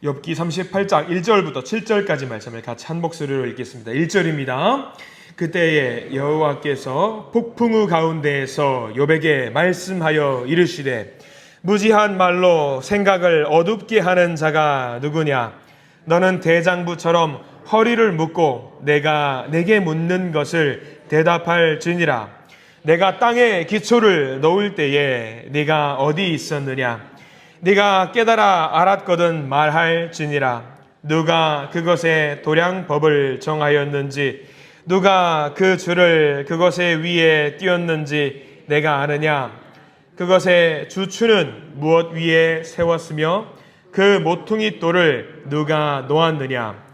욥기 38장 1절부터 7절까지 말씀을 같이 한 목소리로 읽겠습니다. 1절입니다. 그때에 여호와께서 폭풍우 가운데에서 욥에게 말씀하여 이르시되 무지한 말로 생각을 어둡게 하는 자가 누구냐? 너는 대장부처럼 허리를 묶고 내가 내게 묻는 것을 대답할지니라. 내가 땅에 기초를 놓을 때에 네가 어디 있었느냐? 네가 깨달아 알았거든 말할지니라. 누가 그것의 도량법을 정하였는지 누가 그 줄을 그것의 위에 띄었는지 내가 아느냐? 그것의 주추는 무엇 위에 세웠으며 그 모퉁이 돌을 누가 놓았느냐?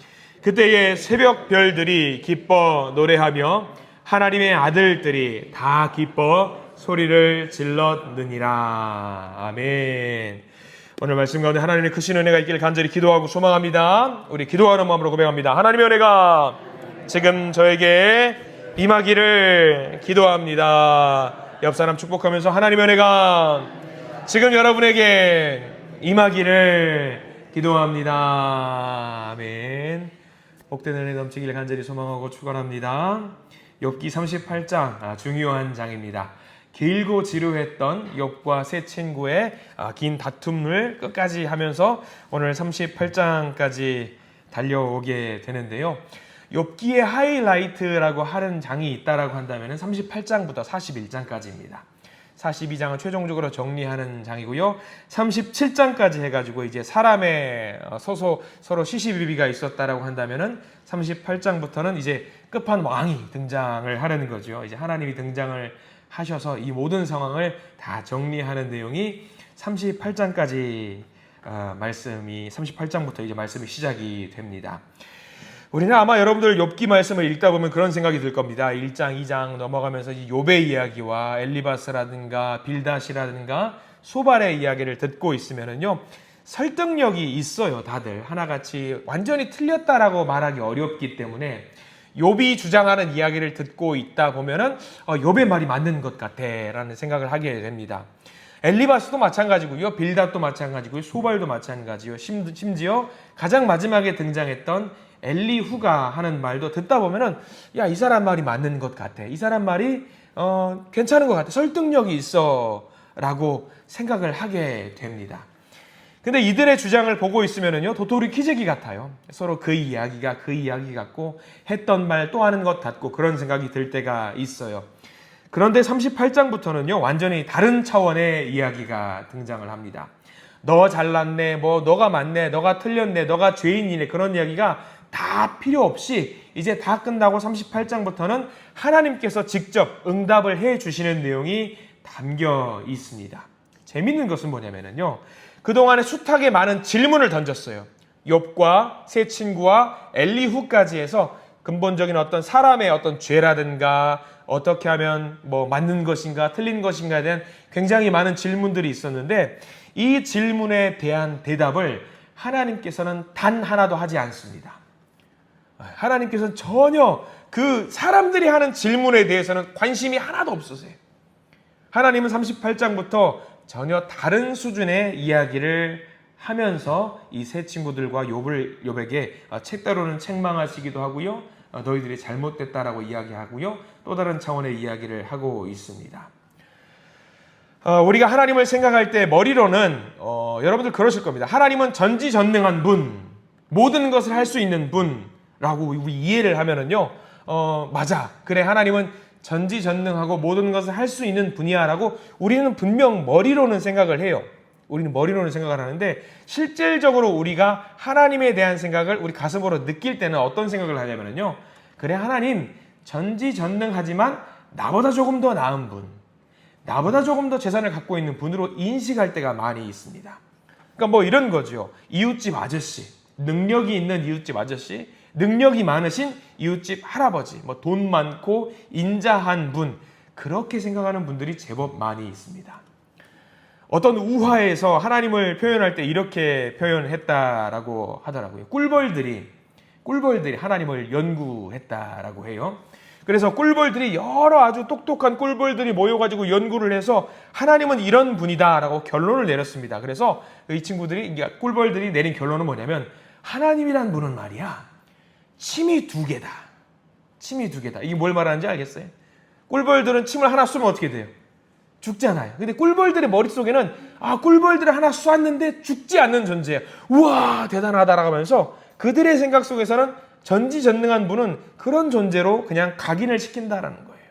그때의 새벽 별들이 기뻐 노래하며 하나님의 아들들이 다 기뻐 소리를 질렀느니라. 아멘. 오늘 말씀 가운데 하나님의 크신 은혜가 있기를 간절히 기도하고 소망합니다. 우리 기도하는 마음으로 고백합니다. 하나님의 은혜가 지금 저에게 임하기를 기도합니다. 옆 사람 축복하면서 하나님의 은혜가 지금 여러분에게 임하기를 기도합니다. 아멘. 복된 은혜 넘치기를 간절히 소망하고 축원합니다. 욥기 38장 중요한 장입니다. 길고 지루했던 욥과 세 친구의 긴 다툼을 끝까지 하면서 오늘 38장까지 달려오게 되는데요. 욥기의 하이라이트라고 하는 장이 있다라고 한다면 38장부터 41장까지입니다. 42장은 최종적으로 정리하는 장이고요. 37장까지 해가지고 이제 사람의 서로 시시비비가 있었다라고 한다면은 38장부터는 이제 끝판왕이 등장을 하는 거죠. 이제 하나님이 등장을 하셔서 이 모든 상황을 다 정리하는 내용이 38장까지 38장부터 이제 말씀이 시작이 됩니다. 우리는 아마 여러분들 욥기 말씀을 읽다 보면 그런 생각이 들 겁니다. 1장, 2장 넘어가면서 이 욥의 이야기와 엘리바스라든가 빌닷이라든가 소발의 이야기를 듣고 있으면은요, 설득력이 있어요. 다들 하나같이 완전히 틀렸다라고 말하기 어렵기 때문에 욥이 주장하는 이야기를 듣고 있다 보면은 욥의 말이 맞는 것 같아라는 생각을 하게 됩니다. 엘리바스도 마찬가지고요, 빌닷도 마찬가지고요, 소발도 마찬가지요. 심지어 가장 마지막에 등장했던 엘리후가 하는 말도 듣다 보면은 야, 이 사람 말이 맞는 것 같아. 이 사람 말이 괜찮은 것 같아. 설득력이 있어라고 생각을 하게 됩니다. 근데 이들의 주장을 보고 있으면은요, 도토리 키재기 같아요. 서로 그 이야기가 그 이야기 같고 했던 말 또 하는 것 같고 그런 생각이 들 때가 있어요. 그런데 38장부터는요, 완전히 다른 차원의 이야기가 등장을 합니다. 너 잘났네, 뭐 너가 맞네, 너가 틀렸네, 너가 죄인이네, 그런 이야기가 다 필요 없이 이제 다 끝나고 38장부터는 하나님께서 직접 응답을 해 주시는 내용이 담겨 있습니다. 재밌는 것은 뭐냐면요, 그동안에 숱하게 많은 질문을 던졌어요. 욥과 세 친구와 엘리후까지 해서 근본적인 어떤 사람의 어떤 죄라든가 어떻게 하면 뭐 맞는 것인가 틀린 것인가에 대한 굉장히 많은 질문들이 있었는데 이 질문에 대한 대답을 하나님께서는 단 하나도 하지 않습니다. 하나님께서는 전혀 그 사람들이 하는 질문에 대해서는 관심이 하나도 없으세요. 하나님은 38장부터 전혀 다른 수준의 이야기를 하면서 이 세 친구들과 욥에게 때로는 책망하시기도 하고요, 너희들이 잘못됐다라고 이야기하고요, 또 다른 차원의 이야기를 하고 있습니다. 우리가 하나님을 생각할 때 머리로는 여러분들 그러실 겁니다. 하나님은 전지전능한 분, 모든 것을 할 수 있는 분라고 이해를 하면은요, 맞아, 그래, 하나님은 전지전능하고 모든 것을 할 수 있는 분이야라고 우리는 분명 머리로는 생각을 해요. 우리는 머리로는 생각을 하는데 실질적으로 우리가 하나님에 대한 생각을 우리 가슴으로 느낄 때는 어떤 생각을 하냐면요, 그래, 하나님 전지전능하지만 나보다 조금 더 나은 분, 나보다 조금 더 재산을 갖고 있는 분으로 인식할 때가 많이 있습니다. 그러니까 뭐 이런 거죠. 이웃집 아저씨, 능력이 있는 이웃집 아저씨, 능력이 많으신 이웃집 할아버지, 뭐 돈 많고 인자한 분, 그렇게 생각하는 분들이 제법 많이 있습니다. 어떤 우화에서 하나님을 표현할 때 이렇게 표현했다라고 하더라고요. 꿀벌들이 하나님을 연구했다라고 해요. 그래서 꿀벌들이 여러 아주 똑똑한 꿀벌들이 모여가지고 연구를 해서 하나님은 이런 분이다라고 결론을 내렸습니다. 그래서 이 친구들이, 꿀벌들이 내린 결론은 뭐냐면 하나님이란 분은 말이야 침이 2개다. 침이 2개다. 이게 뭘 말하는지 알겠어요? 꿀벌들은 침을 하나 쏘면 어떻게 돼요? 죽잖아요. 근데 꿀벌들의 머릿속에는 꿀벌들을 하나 쏘았는데 죽지 않는 존재야. 우와 대단하다라고 하면서 그들의 생각 속에서는 전지전능한 분은 그런 존재로 그냥 각인을 시킨다라는 거예요.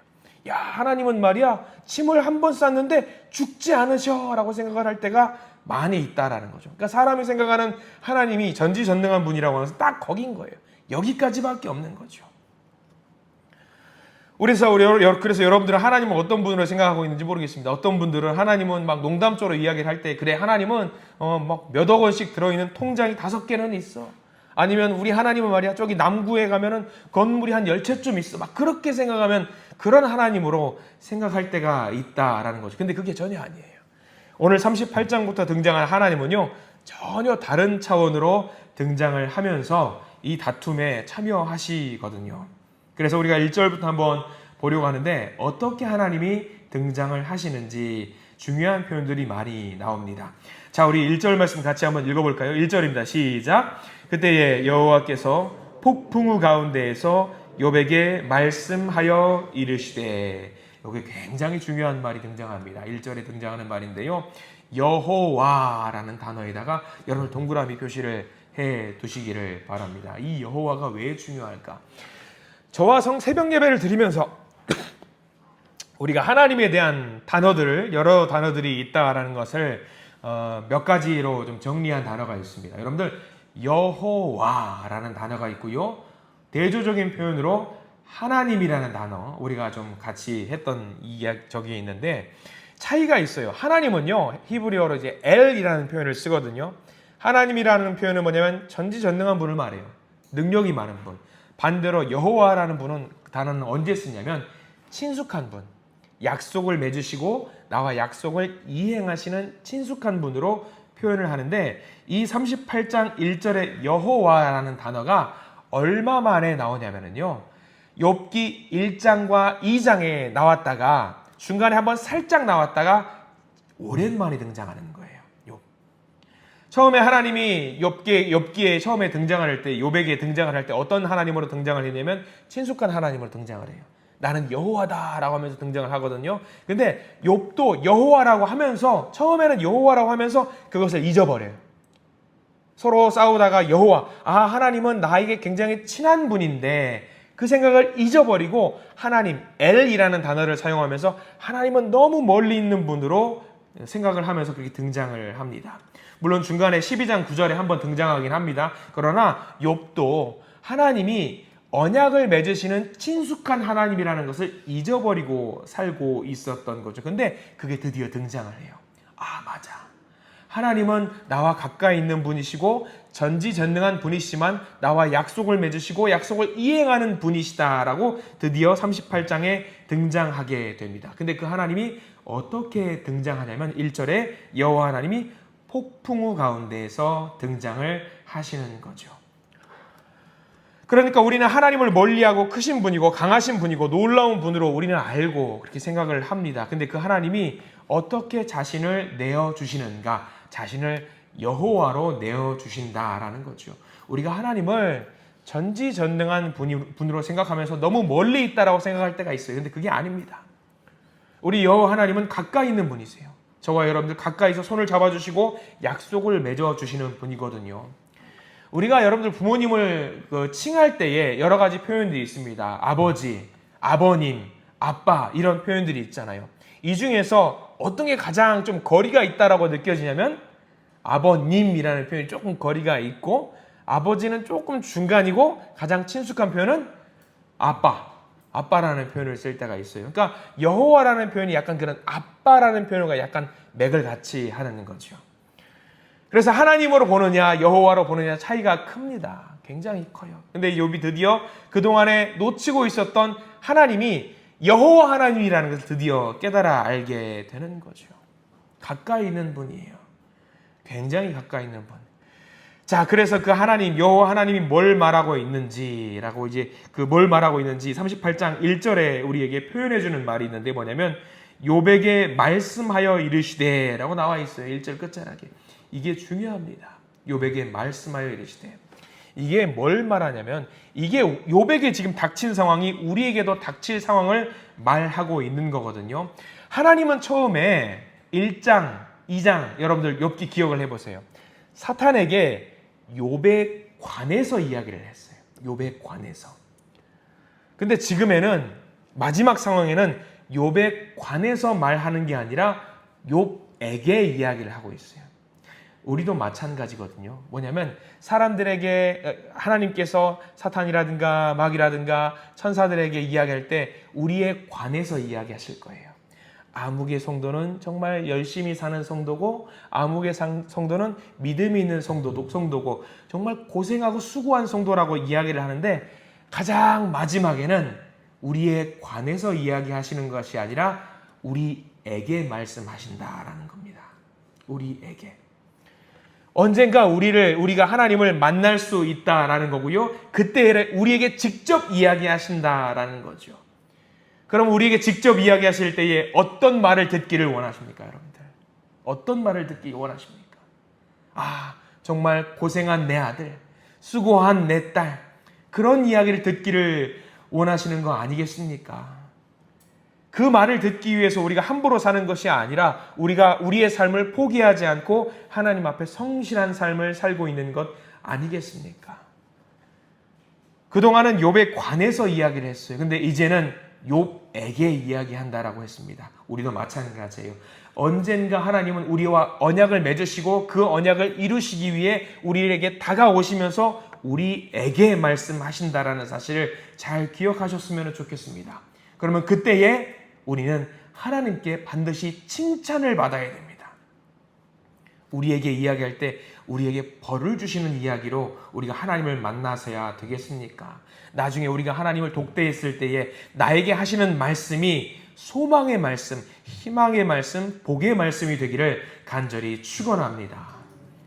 야 하나님은 말이야 침을 한 번 쐈는데 죽지 않으셔 라고 생각을 할 때가 많이 있다라는 거죠. 그러니까 사람이 생각하는 하나님이 전지전능한 분이라고 하면서 딱 거긴 거예요. 여기까지밖에 없는 거죠. 그래서 여러분들은 하나님은 어떤 분으로 생각하고 있는지 모르겠습니다. 어떤 분들은 하나님은 막 농담조로 이야기를 할 때 그래 하나님은 막 몇억 원씩 들어있는 통장이 5개는 있어. 아니면 우리 하나님은 말이야 저기 남구에 가면은 건물이 한 10채쯤 있어. 막 그렇게 생각하면 그런 하나님으로 생각할 때가 있다라는 거죠. 근데 그게 전혀 아니에요. 오늘 38장부터 등장한 하나님은요 전혀 다른 차원으로 등장을 하면서 이 다툼에 참여하시거든요. 그래서 우리가 1절부터 한번 보려고 하는데 어떻게 하나님이 등장을 하시는지 중요한 표현들이 많이 나옵니다. 자, 우리 1절 말씀 같이 한번 읽어볼까요? 1절입니다. 시작. 그때에 여호와께서 폭풍우 가운데에서 욥에게 말씀하여 이르시되, 여기 굉장히 중요한 말이 등장합니다. 1절에 등장하는 말인데요. 여호와라는 단어에다가 여러분 동그라미 표시를 해 두시기를 바랍니다. 이 여호와가 왜 중요할까? 저와 새벽 예배를 드리면서 우리가 하나님에 대한 단어들을, 여러 단어들이 있다라는 것을 몇 가지로 좀 정리한 단어가 있습니다. 여러분들 여호와라는 단어가 있고요. 대조적인 표현으로 하나님이라는 단어, 우리가 좀 같이 했던 적이 있는데 차이가 있어요. 하나님은요 히브리어로 이제 엘이라는 표현을 쓰거든요. 하나님이라는 표현은 뭐냐면 전지전능한 분을 말해요. 능력이 많은 분. 반대로 여호와라는 분은 단어는 언제 쓰냐면 친숙한 분, 약속을 맺으시고 나와 약속을 이행하시는 친숙한 분으로 표현을 하는데, 이 38장 1절의 여호와라는 단어가 얼마 만에 나오냐면요 욥기 1장과 2장에 나왔다가 중간에 한번 살짝 나왔다가 오랜만에 등장하는 거예요. 처음에 하나님이 욥기에 처음에 등장을 할 때, 욥에게 등장을 할 때 어떤 하나님으로 등장을 했냐면 친숙한 하나님으로 등장을 해요. 나는 여호와다라고 하면서 등장을 하거든요. 근데 욥도 여호와라고 하면서, 처음에는 여호와라고 하면서 그것을 잊어버려요. 서로 싸우다가 여호와, 하나님은 나에게 굉장히 친한 분인데 그 생각을 잊어버리고 하나님, 엘이라는 단어를 사용하면서 하나님은 너무 멀리 있는 분으로 생각을 하면서 그렇게 등장을 합니다. 물론 중간에 12장 9절에 한번 등장하긴 합니다. 그러나 욥도 하나님이 언약을 맺으시는 친숙한 하나님이라는 것을 잊어버리고 살고 있었던 거죠. 근데 그게 드디어 등장을 해요. 맞아. 하나님은 나와 가까이 있는 분이시고 전지전능한 분이시지만 나와 약속을 맺으시고 약속을 이행하는 분이시다라고 드디어 38장에 등장하게 됩니다. 근데 그 하나님이 어떻게 등장하냐면 1절에 여호와 하나님이 폭풍우 가운데에서 등장을 하시는 거죠. 그러니까 우리는 하나님을 멀리하고 크신 분이고 강하신 분이고 놀라운 분으로 우리는 알고 그렇게 생각을 합니다. 근데 그 하나님이 어떻게 자신을 내어주시는가? 자신을 여호와로 내어주신다라는 거죠. 우리가 하나님을 전지전능한 분으로 생각하면서 너무 멀리 있다라고 생각할 때가 있어요. 근데 그게 아닙니다. 우리 여호와 하나님은 가까이 있는 분이세요. 저와 여러분들 가까이서 손을 잡아주시고 약속을 맺어주시는 분이거든요. 우리가 여러분들 부모님을 칭할 때에 여러 가지 표현들이 있습니다. 아버지, 아버님, 아빠 이런 표현들이 있잖아요. 이 중에서 어떤 게 가장 좀 거리가 있다라고 느껴지냐면 아버님이라는 표현이 조금 거리가 있고, 아버지는 조금 중간이고 가장 친숙한 표현은 아빠라는 표현을 쓸 때가 있어요. 그러니까 여호와라는 표현이 약간 그런 아빠라는 표현과 약간 맥을 같이 하는 거죠. 그래서 하나님으로 보느냐 여호와로 보느냐 차이가 큽니다. 굉장히 커요. 근데 욥이 드디어 그동안에 놓치고 있었던 하나님이 여호와 하나님이라는 것을 드디어 깨달아 알게 되는 거죠. 가까이 있는 분이에요. 굉장히 가까이 있는 분. 자, 그래서 그 하나님, 여호와 하나님이 뭘 말하고 있는지라고 이제 그 뭘 말하고 있는지 38장 1절에 우리에게 표현해 주는 말이 있는데 뭐냐면 욥에게 말씀하여 이르시되라고 나와 있어요. 1절 끝자락에. 이게 중요합니다. 욥에게 말씀하여 이르시되. 이게 뭘 말하냐면 이게 욥에게 지금 닥친 상황이 우리에게도 닥칠 상황을 말하고 있는 거거든요. 하나님은 처음에 1장, 2장 여러분들 욥기 기억을 해보세요. 사탄에게 욥에 관해서 이야기를 했어요. 욥에 관해서. 근데 지금에는 마지막 상황에는 욥에 관해서 말하는 게 아니라 욥에게 이야기를 하고 있어요. 우리도 마찬가지거든요. 뭐냐면 사람들에게 하나님께서 사탄이라든가 마귀라든가 천사들에게 이야기할 때 우리에 관해서 이야기하실 거예요. 아무개 성도는 정말 열심히 사는 성도고 아무개 성도는 믿음이 있는 성도고 정말 고생하고 수고한 성도라고 이야기를 하는데 가장 마지막에는 우리에 관해서 이야기하시는 것이 아니라 우리에게 말씀하신다라는 겁니다. 우리에게. 언젠가 우리가 하나님을 만날 수 있다라는 거고요. 그때 우리에게 직접 이야기하신다라는 거죠. 그럼 우리에게 직접 이야기하실 때에 어떤 말을 듣기를 원하십니까, 여러분들? 어떤 말을 듣기 원하십니까? 아, 정말 고생한 내 아들, 수고한 내 딸, 그런 이야기를 듣기를 원하시는 거 아니겠습니까? 그 말을 듣기 위해서 우리가 함부로 사는 것이 아니라 우리가 우리의 삶을 포기하지 않고 하나님 앞에 성실한 삶을 살고 있는 것 아니겠습니까? 그동안은 욥에 관해서 이야기를 했어요. 근데 이제는 욥에게 이야기한다라고 했습니다. 우리도 마찬가지예요. 언젠가 하나님은 우리와 언약을 맺으시고 그 언약을 이루시기 위해 우리에게 다가오시면서 우리에게 말씀하신다라는 사실을 잘 기억하셨으면 좋겠습니다. 그러면 그때에 우리는 하나님께 반드시 칭찬을 받아야 됩니다. 우리에게 이야기할 때 우리에게 벌을 주시는 이야기로 우리가 하나님을 만나서야 되겠습니까? 나중에 우리가 하나님을 독대했을 때에 나에게 하시는 말씀이 소망의 말씀, 희망의 말씀, 복의 말씀이 되기를 간절히 축원합니다.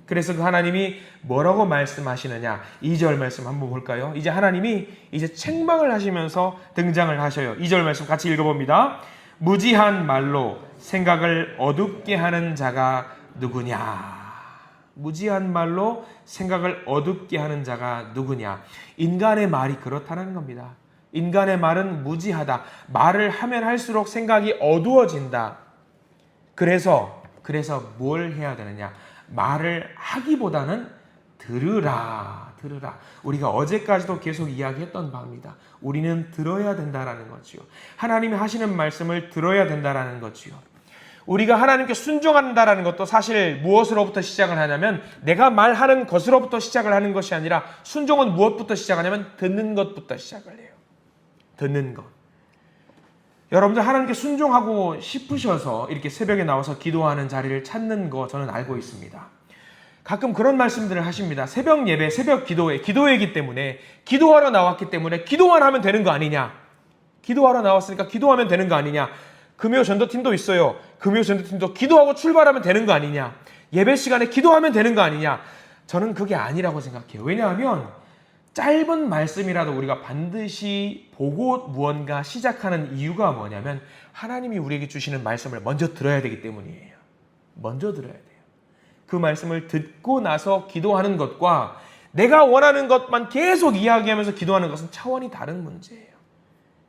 그래서 그 하나님이 뭐라고 말씀하시느냐? 2절 말씀 한번 볼까요? 이제 하나님이 이제 책망을 하시면서 등장을 하셔요. 2절 말씀 같이 읽어봅니다. 무지한 말로 생각을 어둡게 하는 자가 누구냐? 무지한 말로 생각을 어둡게 하는 자가 누구냐? 인간의 말이 그렇다는 겁니다. 인간의 말은 무지하다. 말을 하면 할수록 생각이 어두워진다. 그래서 뭘 해야 되느냐? 말을 하기보다는 들으라. 우리가 어제까지도 계속 이야기했던 바입니다. 우리는 들어야 된다라는 거지요. 하나님이 하시는 말씀을 들어야 된다라는 거지요. 우리가 하나님께 순종한다라는 것도 사실 무엇으로부터 시작을 하냐면 내가 말하는 것으로부터 시작을 하는 것이 아니라 순종은 무엇부터 시작하냐면 듣는 것부터 시작을 해요. 듣는 것. 여러분들 하나님께 순종하고 싶으셔서 이렇게 새벽에 나와서 기도하는 자리를 찾는 거 저는 알고 있습니다. 가끔 그런 말씀들을 하십니다. 새벽 예배, 새벽 기도회이기 때문에 기도하러 나왔기 때문에 기도만 하면 되는 거 아니냐. 기도하러 나왔으니까 기도하면 되는 거 아니냐. 금요 전도팀도 있어요. 금요 전도팀도 기도하고 출발하면 되는 거 아니냐. 예배 시간에 기도하면 되는 거 아니냐. 저는 그게 아니라고 생각해요. 왜냐하면 짧은 말씀이라도 우리가 반드시 보고 무언가 시작하는 이유가 뭐냐면 하나님이 우리에게 주시는 말씀을 먼저 들어야 되기 때문이에요. 먼저 들어야 돼요. 그 말씀을 듣고 나서 기도하는 것과 내가 원하는 것만 계속 이야기하면서 기도하는 것은 차원이 다른 문제예요.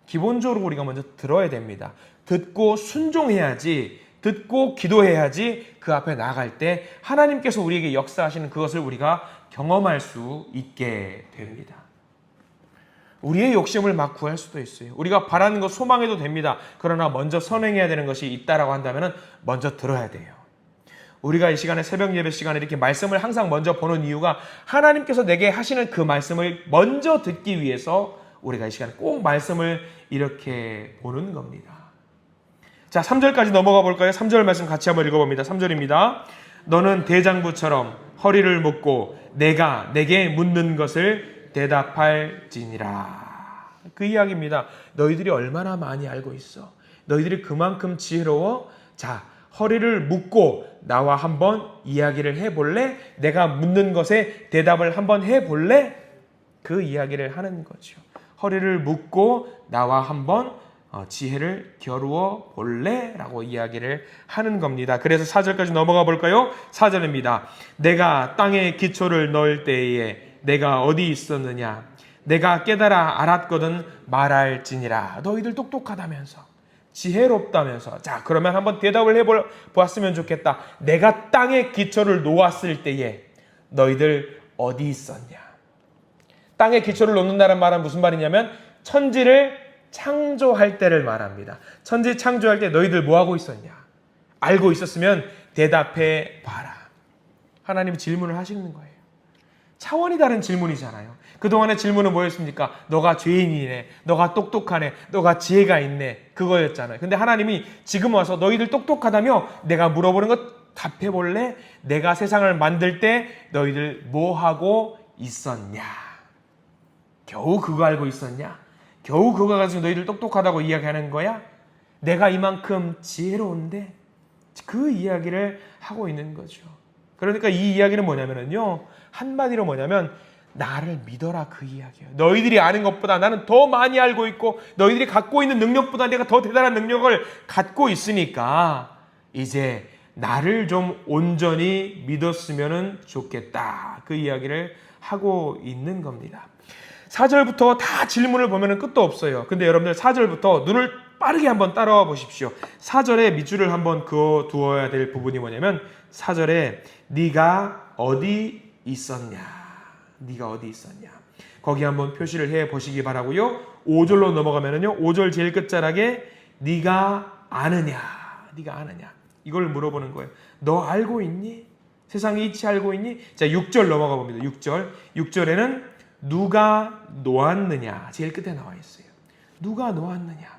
기본적으로 우리가 먼저 들어야 됩니다. 듣고 순종해야지, 듣고 기도해야지 그 앞에 나아갈 때 하나님께서 우리에게 역사하시는 그것을 우리가 경험할 수 있게 됩니다. 우리의 욕심을 막 구할 수도 있어요. 우리가 바라는 것 소망해도 됩니다. 그러나 먼저 선행해야 되는 것이 있다라고 한다면 먼저 들어야 돼요. 우리가 이 시간에 새벽 예배 시간에 이렇게 말씀을 항상 먼저 보는 이유가 하나님께서 내게 하시는 그 말씀을 먼저 듣기 위해서 우리가 이 시간에 꼭 말씀을 이렇게 보는 겁니다. 자, 3절까지 넘어가 볼까요? 3절 말씀 같이 한번 읽어봅니다. 3절입니다. 너는 대장부처럼 허리를 묶고 내가 내게 묻는 것을 대답할지니라. 그 이야기입니다. 너희들이 얼마나 많이 알고 있어? 너희들이 그만큼 지혜로워? 자, 허리를 묶고 나와 한번 이야기를 해볼래? 내가 묻는 것에 대답을 한번 해볼래? 그 이야기를 하는 거죠. 허리를 묶고 나와 한번 지혜를 겨루어 볼래? 라고 이야기를 하는 겁니다. 그래서 4절까지 넘어가 볼까요? 4절입니다. 내가 땅에 기초를 넣을 때에 내가 어디 있었느냐? 내가 깨달아 알았거든 말할지니라. 너희들 똑똑하다면서, 지혜롭다면서. 자, 그러면 한번 대답을 해보았으면 좋겠다. 내가 땅에 기초를 놓았을 때에 너희들 어디 있었냐? 땅에 기초를 놓는다는 말은 무슨 말이냐면 천지를 창조할 때를 말합니다. 천지 창조할 때 너희들 뭐하고 있었냐? 알고 있었으면 대답해 봐라. 하나님이 질문을 하시는 거예요. 차원이 다른 질문이잖아요. 그동안의 질문은 뭐였습니까? 너가 죄인이네, 너가 똑똑하네, 너가 지혜가 있네, 그거였잖아요. 근데 하나님이 지금 와서 너희들 똑똑하다며 내가 물어보는 것 답해볼래? 내가 세상을 만들 때 너희들 뭐하고 있었냐? 겨우 그거 알고 있었냐? 겨우 그거 가지고 너희들 똑똑하다고 이야기하는 거야? 내가 이만큼 지혜로운데? 그 이야기를 하고 있는 거죠. 그러니까 이 이야기는 뭐냐면요, 한마디로 뭐냐면 나를 믿어라, 그 이야기예요. 너희들이 아는 것보다 나는 더 많이 알고 있고 너희들이 갖고 있는 능력보다 내가 더 대단한 능력을 갖고 있으니까 이제 나를 좀 온전히 믿었으면 좋겠다, 그 이야기를 하고 있는 겁니다. 4절부터 다 질문을 보면 끝도 없어요. 근데 여러분들 4절부터 눈을 빠르게 한번 따라와 보십시오. 4절에 밑줄을 한번 그어 두어야 될 부분이 뭐냐면 4절에 네가 어디 있었냐? 네가 어디 있었냐? 거기 한번 표시를 해 보시기 바라고요. 5절로 넘어가면은요, 5절 제일 끝자락에 네가 아느냐? 네가 아느냐? 이걸 물어보는 거예요. 너 알고 있니? 세상의 이치 알고 있니? 자, 6절 넘어가 봅니다. 6절에는 누가 놓았느냐? 제일 끝에 나와 있어요. 누가 놓았느냐?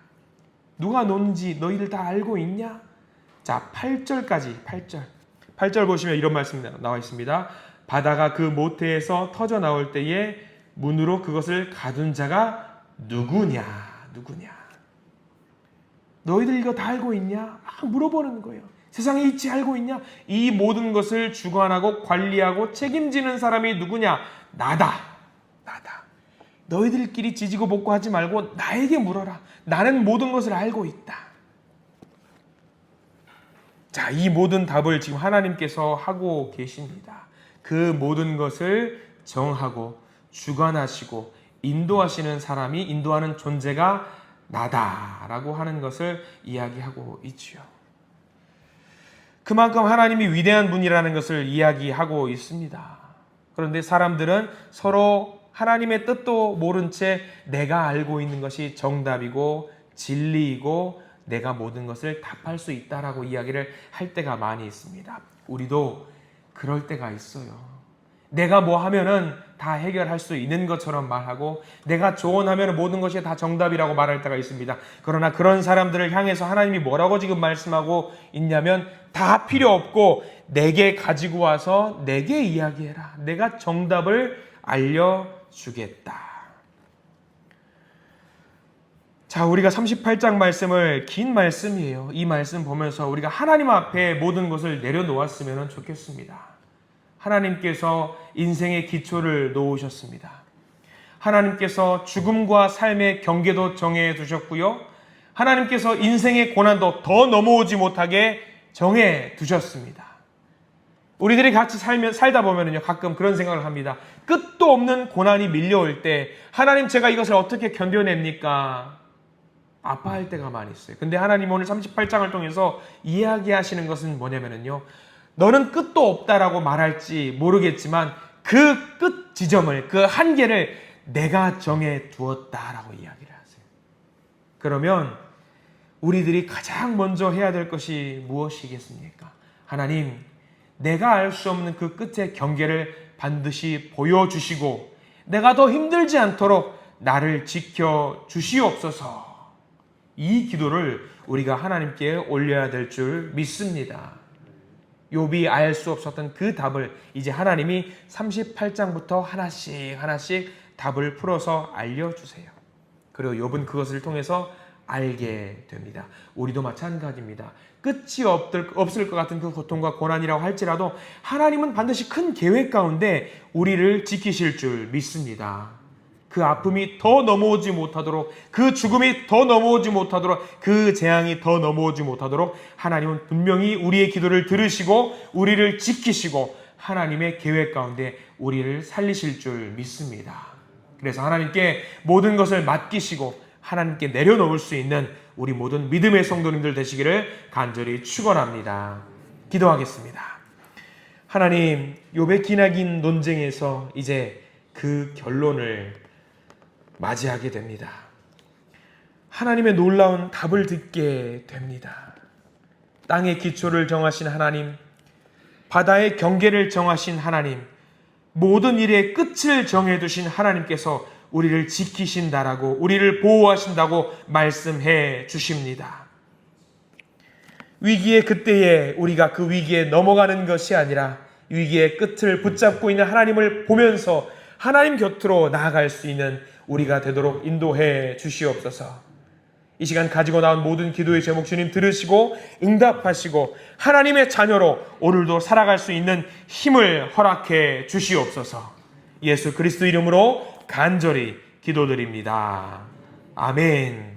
누가 놓은지 너희들 다 알고 있냐? 자, 8절까지 8절 보시면 이런 말씀이 나와 있습니다. 바다가 그 모태에서 터져 나올 때에 문으로 그것을 가둔 자가 누구냐? 너희들 이거 다 알고 있냐? 물어보는 거예요. 세상의 이치 알고 있냐? 이 모든 것을 주관하고 관리하고 책임지는 사람이 누구냐? 나다. 너희들끼리 지지고 볶고 하지 말고 나에게 물어라. 나는 모든 것을 알고 있다. 자, 이 모든 답을 지금 하나님께서 하고 계십니다. 그 모든 것을 정하고 주관하시고 인도하시는 사람이, 인도하는 존재가 나다라고 하는 것을 이야기하고 있지요. 그만큼 하나님이 위대한 분이라는 것을 이야기하고 있습니다. 그런데 사람들은 서로 하나님의 뜻도 모른 채 내가 알고 있는 것이 정답이고 진리이고 내가 모든 것을 답할 수 있다라고 이야기를 할 때가 많이 있습니다. 우리도 그럴 때가 있어요. 내가 뭐 하면은 다 해결할 수 있는 것처럼 말하고 내가 조언하면 모든 것이 다 정답이라고 말할 때가 있습니다. 그러나 그런 사람들을 향해서 하나님이 뭐라고 지금 말씀하고 있냐면 다 필요 없고 내게 가지고 와서 내게 이야기해라. 내가 정답을 알려주겠다. 자, 우리가 38장 말씀을, 긴 말씀이에요. 이 말씀 보면서 우리가 하나님 앞에 모든 것을 내려놓았으면 좋겠습니다. 하나님께서 인생의 기초를 놓으셨습니다. 하나님께서 죽음과 삶의 경계도 정해 두셨고요. 하나님께서 인생의 고난도 더 넘어오지 못하게 정해 두셨습니다. 우리들이 같이 살다 보면요, 가끔 그런 생각을 합니다. 끝도 없는 고난이 밀려올 때 하나님, 제가 이것을 어떻게 견뎌냅니까? 아파할 때가 많이 있어요. 근데 하나님 오늘 38장을 통해서 이야기하시는 것은 뭐냐면요, 너는 끝도 없다라고 말할지 모르겠지만 그 끝 지점을, 그 한계를 내가 정해 두었다라고 이야기를 하세요. 그러면 우리들이 가장 먼저 해야 될 것이 무엇이겠습니까? 하나님, 내가 알 수 없는 그 끝의 경계를 반드시 보여주시고 내가 더 힘들지 않도록 나를 지켜주시옵소서. 이 기도를 우리가 하나님께 올려야 될 줄 믿습니다. 욥이 알 수 없었던 그 답을 이제 하나님이 38장부터 하나씩 답을 풀어서 알려주세요. 그리고 욥은 그것을 통해서 알게 됩니다. 우리도 마찬가지입니다. 끝이 없을 것 같은 그 고통과 고난이라고 할지라도 하나님은 반드시 큰 계획 가운데 우리를 지키실 줄 믿습니다. 그 아픔이 더 넘어오지 못하도록, 그 죽음이 더 넘어오지 못하도록, 그 재앙이 더 넘어오지 못하도록 하나님은 분명히 우리의 기도를 들으시고 우리를 지키시고 하나님의 계획 가운데 우리를 살리실 줄 믿습니다. 그래서 하나님께 모든 것을 맡기시고 하나님께 내려놓을 수 있는 우리 모든 믿음의 성도님들 되시기를 간절히 축원합니다. 기도하겠습니다. 하나님, 욥의 기나긴 논쟁에서 이제 그 결론을 맞이하게 됩니다. 하나님의 놀라운 답을 듣게 됩니다. 땅의 기초를 정하신 하나님, 바다의 경계를 정하신 하나님, 모든 일의 끝을 정해두신 하나님께서 우리를 지키신다라고, 우리를 보호하신다고 말씀해 주십니다. 위기의 그때에 우리가 그 위기에 넘어가는 것이 아니라 위기의 끝을 붙잡고 있는 하나님을 보면서 하나님 곁으로 나아갈 수 있는 우리가 되도록 인도해 주시옵소서. 이 시간 가지고 나온 모든 기도의 제목 주님 들으시고 응답하시고 하나님의 자녀로 오늘도 살아갈 수 있는 힘을 허락해 주시옵소서. 예수 그리스도 이름으로 간절히 기도드립니다. 아멘.